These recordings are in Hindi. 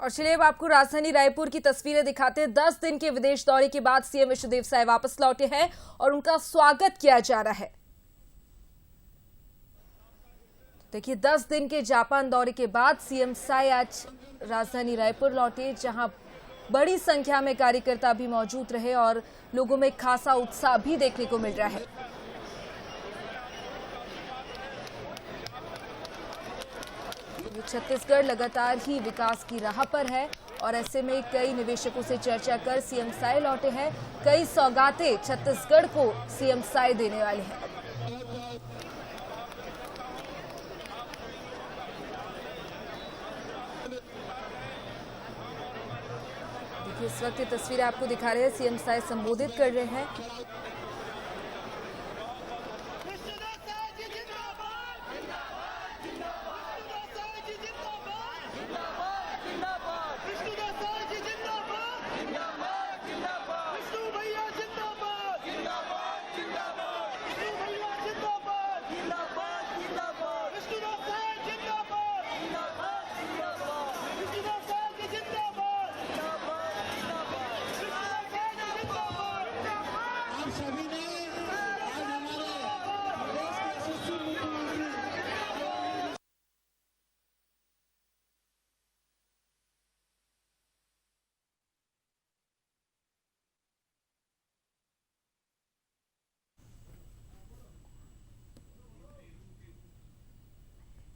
और चलिए अब आपको राजधानी रायपुर की तस्वीरें दिखाते हैं। 10 दिन के विदेश दौरे के बाद सीएम विष्णुदेव साय वापस लौटे हैं और उनका स्वागत किया जा रहा है। देखिए 10 दिन के जापान दौरे के बाद सीएम साय आज राजधानी रायपुर लौटे, जहां बड़ी संख्या में कार्यकर्ता भी मौजूद रहे और लोगों में खासा उत्साह भी देखने को मिल रहा है। छत्तीसगढ़ लगातार ही विकास की राह पर है और ऐसे में कई निवेशकों से चर्चा कर सीएम साय लौटे हैं। कई सौगातें छत्तीसगढ़ को सीएम साय देने वाले हैं। देखिए इस वक्त ये तस्वीरें आपको दिखा रहे हैं, सीएम साय संबोधित कर रहे हैं।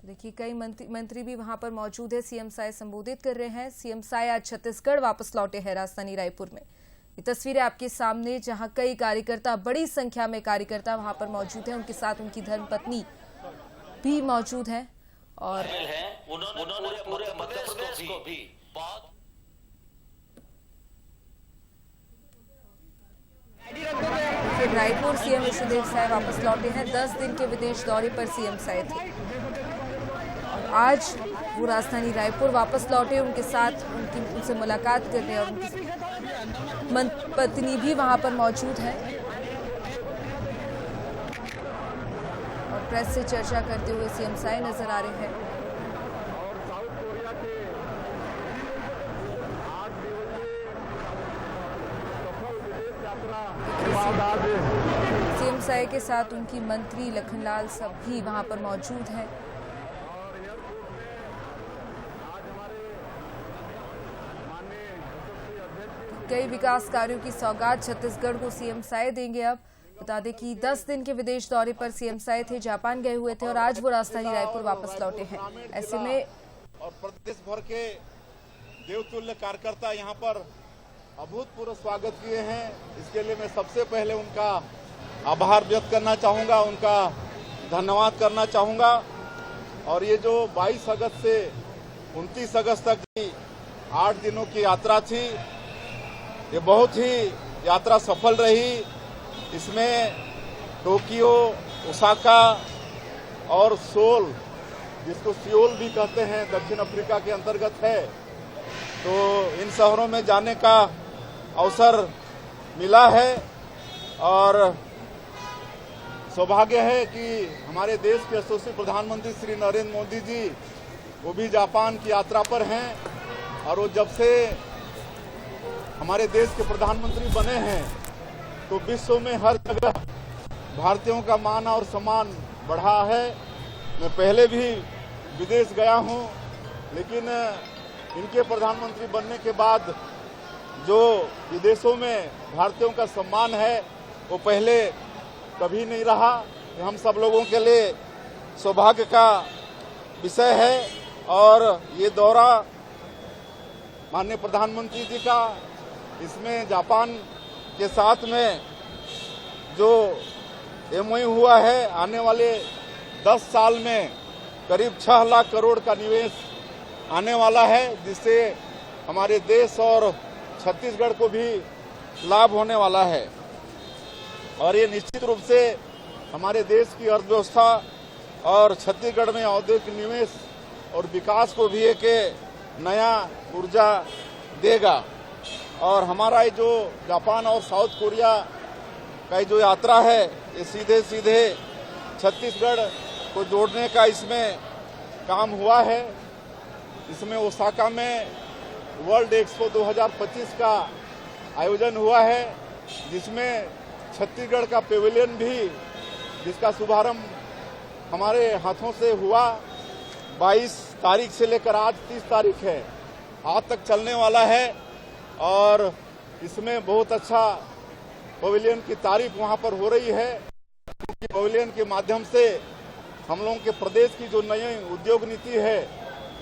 देखिए कई मंत्री भी वहां पर मौजूद है। सीएम साय संबोधित कर रहे हैं। सीएम साय आज छत्तीसगढ़ वापस लौटे हैं राजधानी रायपुर में। ये तस्वीरें आपके सामने, जहां कई कार्यकर्ता, बड़ी संख्या में कार्यकर्ता वहां पर मौजूद हैं। उनके साथ उनकी धर्मपत्नी भी मौजूद है और रायपुर सीएम विष्णुदेव साय वापस लौटे हैं। 10 दिन के विदेश दौरे पर सीएम साय थे। आज वो राजधानी रायपुर वापस लौटे, उनके साथ उनसे मुलाकात करने और उनकी पत्नी भी वहां पर मौजूद है और प्रेस से चर्चा करते हुए सीएम साय नजर आ रहे हैं। सीएम साय के साथ उनकी मंत्री लखनलाल सब भी वहां पर मौजूद हैं। कई विकास कार्यों की सौगात छत्तीसगढ़ को सीएम साय देंगे। अब बता दें कि 10 दिन के विदेश दौरे पर सीएम साय थे, जापान गए हुए थे और आज वो राजधानी रायपुर वापस लौटे हैं। ऐसे में और प्रदेश भर के देवतुल्य कार्यकर्ता यहाँ पर अभूतपूर्व स्वागत किए हैं। इसके लिए मैं सबसे पहले उनका आभार व्यक्त करना चाहूँगा, उनका धन्यवाद करना चाहूँगा। और ये जो 22 अगस्त से 29 अगस्त तक की 8 दिनों की यात्रा थी, ये बहुत ही यात्रा सफल रही। इसमें टोक्यो, ओसाका और सोल, जिसको सियोल भी कहते हैं, दक्षिण अफ्रीका के अंतर्गत है, तो इन शहरों में जाने का अवसर मिला है। और सौभाग्य है कि हमारे देश के यशस्वी प्रधानमंत्री श्री नरेंद्र मोदी जी वो भी जापान की यात्रा पर हैं और वो जब से हमारे देश के प्रधानमंत्री बने हैं तो विश्व में हर जगह भारतीयों का मान और सम्मान बढ़ा है। मैं पहले भी विदेश गया हूं, लेकिन इनके प्रधानमंत्री बनने के बाद जो विदेशों में भारतीयों का सम्मान है वो पहले कभी नहीं रहा। हम सब लोगों के लिए सौभाग्य का विषय है। और ये दौरा माननीय प्रधानमंत्री जी का, इसमें जापान के साथ में जो एमओयू हुआ है, आने वाले 10 साल में करीब 6 लाख करोड़ का निवेश आने वाला है, जिससे हमारे देश और छत्तीसगढ़ को भी लाभ होने वाला है। और ये निश्चित रूप से हमारे देश की अर्थव्यवस्था और छत्तीसगढ़ में औद्योगिक निवेश और विकास को भी एक नया ऊर्जा देगा। और हमारा ये जो जापान और साउथ कोरिया का जो यात्रा है, ये सीधे सीधे छत्तीसगढ़ को जोड़ने का इसमें काम हुआ है। इसमें ओसाका में वर्ल्ड एक्सपो 2025 का आयोजन हुआ है, जिसमें छत्तीसगढ़ का पेविलियन भी, जिसका शुभारंभ हमारे हाथों से हुआ, 22 तारीख से लेकर आज 30 तारीख है, आज तक चलने वाला है। और इसमें बहुत अच्छा पेविलियन की तारीफ वहां पर हो रही है, क्योंकि पेविलियन के माध्यम से हम लोगों के प्रदेश की जो नई उद्योग नीति है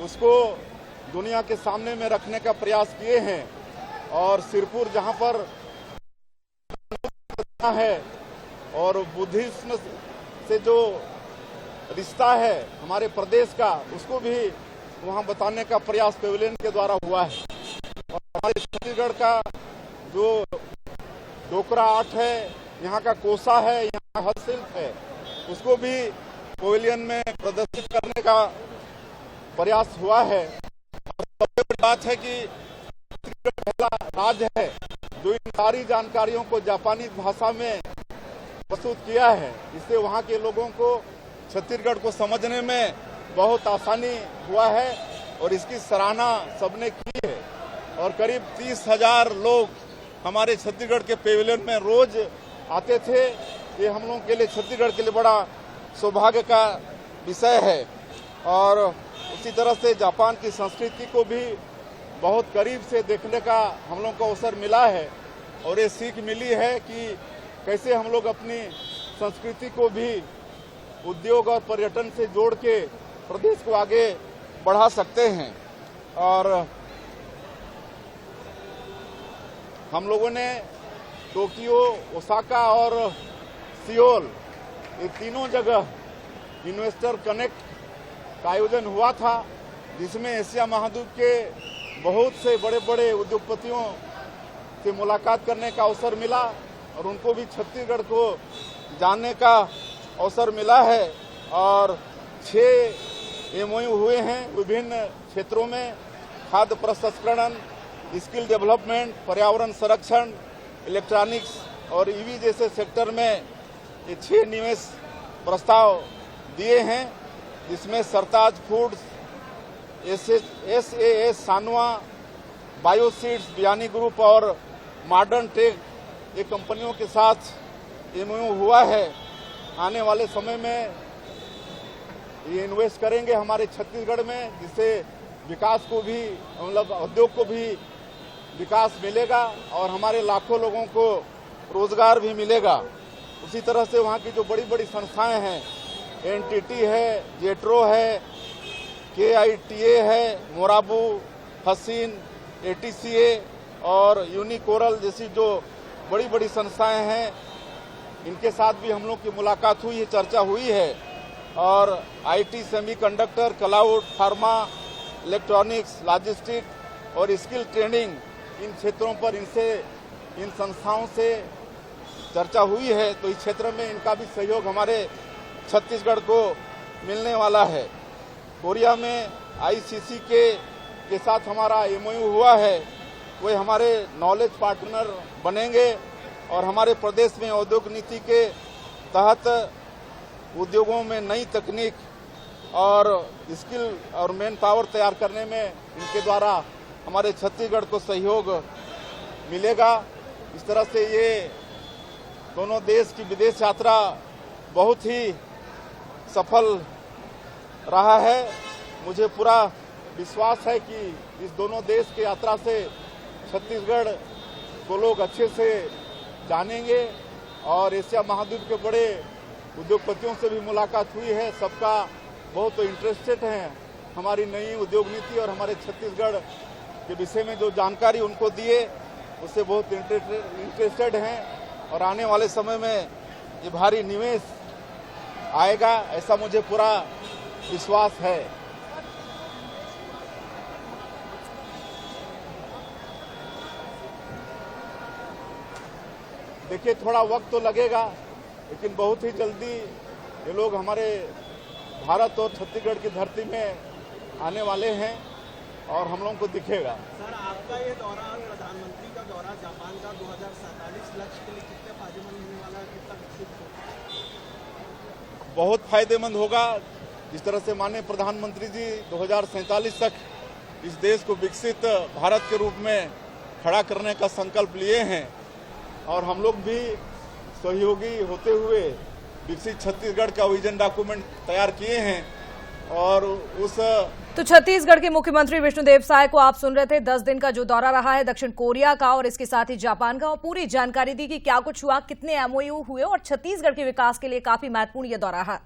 उसको दुनिया के सामने में रखने का प्रयास किए हैं। और सिरपुर जहां पर है और बुद्धिज्म से जो रिश्ता है हमारे प्रदेश का, उसको भी वहां बताने का प्रयास पेविलियन के द्वारा हुआ है। और हमारे छत्तीसगढ़ का जो डोकरा आर्ट है, यहाँ का कोसा है, यहाँ का हस्तशिल्प है, उसको भी पेविलियन में प्रदर्शित करने का प्रयास हुआ है। और सबसे बड़ी बात है कि छत्तीसगढ़ पहला राज्य है जो इन सारी जानकारियों को जापानी भाषा में प्रस्तुत किया है। इससे वहाँ के लोगों को छत्तीसगढ़ को समझने में बहुत आसानी हुआ है और इसकी सराहना सबने की है। और करीब 30,000 लोग हमारे छत्तीसगढ़ के पेविलियन में रोज आते थे। ये हम लोगों के लिए, छत्तीसगढ़ के लिए बड़ा सौभाग्य का विषय है। और उसी तरह से जापान की संस्कृति को भी बहुत करीब से देखने का हम लोगों को अवसर मिला है और ये सीख मिली है कि कैसे हम लोग अपनी संस्कृति को भी उद्योग और पर्यटन से जोड़ के प्रदेश को आगे बढ़ा सकते हैं। और हम लोगों ने टोक्यो, ओसाका और सियोल, ये तीनों जगह इन्वेस्टर कनेक्ट का आयोजन हुआ था, जिसमें एशिया महाद्वीप के बहुत से बड़े बड़े उद्योगपतियों से मुलाकात करने का अवसर मिला और उनको भी छत्तीसगढ़ को जानने का अवसर मिला है। और 6 MOU हुए हैं विभिन्न क्षेत्रों में, खाद्य प्रसंस्करण, स्किल डेवलपमेंट, पर्यावरण संरक्षण, इलेक्ट्रॉनिक्स और EV जैसे सेक्टर में ये 6 निवेश प्रस्ताव दिए हैं, जिसमें सरताज फूड्स, SAS सानवा, बायोसीड्स, बियानी ग्रुप और मॉडर्न टेक, ये कंपनियों के साथ MOU हुआ है। आने वाले समय में ये इन्वेस्ट करेंगे हमारे छत्तीसगढ़ में, जिससे विकास को भी, मतलब उद्योग को भी विकास मिलेगा और हमारे लाखों लोगों को रोजगार भी मिलेगा। उसी तरह से वहाँ की जो बड़ी बड़ी संस्थाएं हैं, NTT है, जेट्रो है, KITA है, मोराबू, हसीन, ATCA और यूनिकोरल जैसी जो बड़ी बड़ी संस्थाएं हैं, इनके साथ भी हम लोग की मुलाकात हुई है, चर्चा हुई है। और IT, semiconductor, cloud, pharma, electronics, logistic और स्किल ट्रेनिंग, इन क्षेत्रों पर इन संस्थाओं से चर्चा हुई है। तो इस क्षेत्र में इनका भी सहयोग हमारे छत्तीसगढ़ को मिलने वाला है। कोरिया में ICC के साथ हमारा MOU हुआ है, वे हमारे नॉलेज पार्टनर बनेंगे और हमारे प्रदेश में औद्योगिक नीति के तहत उद्योगों में नई तकनीक और स्किल और मैन पावर तैयार करने में इनके द्वारा हमारे छत्तीसगढ़ को सहयोग मिलेगा। इस तरह से ये दोनों देश की विदेश यात्रा बहुत ही सफल रहा है। मुझे पूरा विश्वास है कि इस दोनों देश की यात्रा से छत्तीसगढ़ को लोग अच्छे से जानेंगे और एशिया महाद्वीप के बड़े उद्योगपतियों से भी मुलाकात हुई है। सबका बहुत इंटरेस्टेड हैं हमारी नई उद्योग नीति और हमारे छत्तीसगढ़ के विषय में जो जानकारी उनको दिए उससे बहुत इंटरेस्टेड हैं और आने वाले समय में ये भारी निवेश आएगा, ऐसा मुझे पूरा विश्वास है। देखिए, थोड़ा वक्त तो लगेगा, लेकिन बहुत ही जल्दी ये लोग हमारे भारत और छत्तीसगढ़ की धरती में आने वाले हैं और हम लोगों को दिखेगा। सर, आपका ये दौरा, प्रधानमंत्री का दौरा जापान का 2047 लक्ष्य के लिए कितना फायदेमंद होने वाला है, कितना विकसित होगा? बहुत फायदेमंद होगा। जिस तरह से माननीय प्रधानमंत्री जी 2047 तक इस देश को विकसित भारत के रूप में खड़ा करने का संकल्प लिए हैं और हम लोग भी सहयोगी होते हुए विकसित छत्तीसगढ़ का विजन डॉक्यूमेंट तैयार किए हैं और उस तो छत्तीसगढ़ के मुख्यमंत्री विष्णुदेव साय को आप सुन रहे थे। 10 दिन का जो दौरा रहा है दक्षिण कोरिया का और इसके साथ ही जापान का, और पूरी जानकारी दी कि क्या कुछ हुआ, कितने एमओयू हुए और छत्तीसगढ़ के विकास के लिए काफी महत्वपूर्ण यह दौरा है।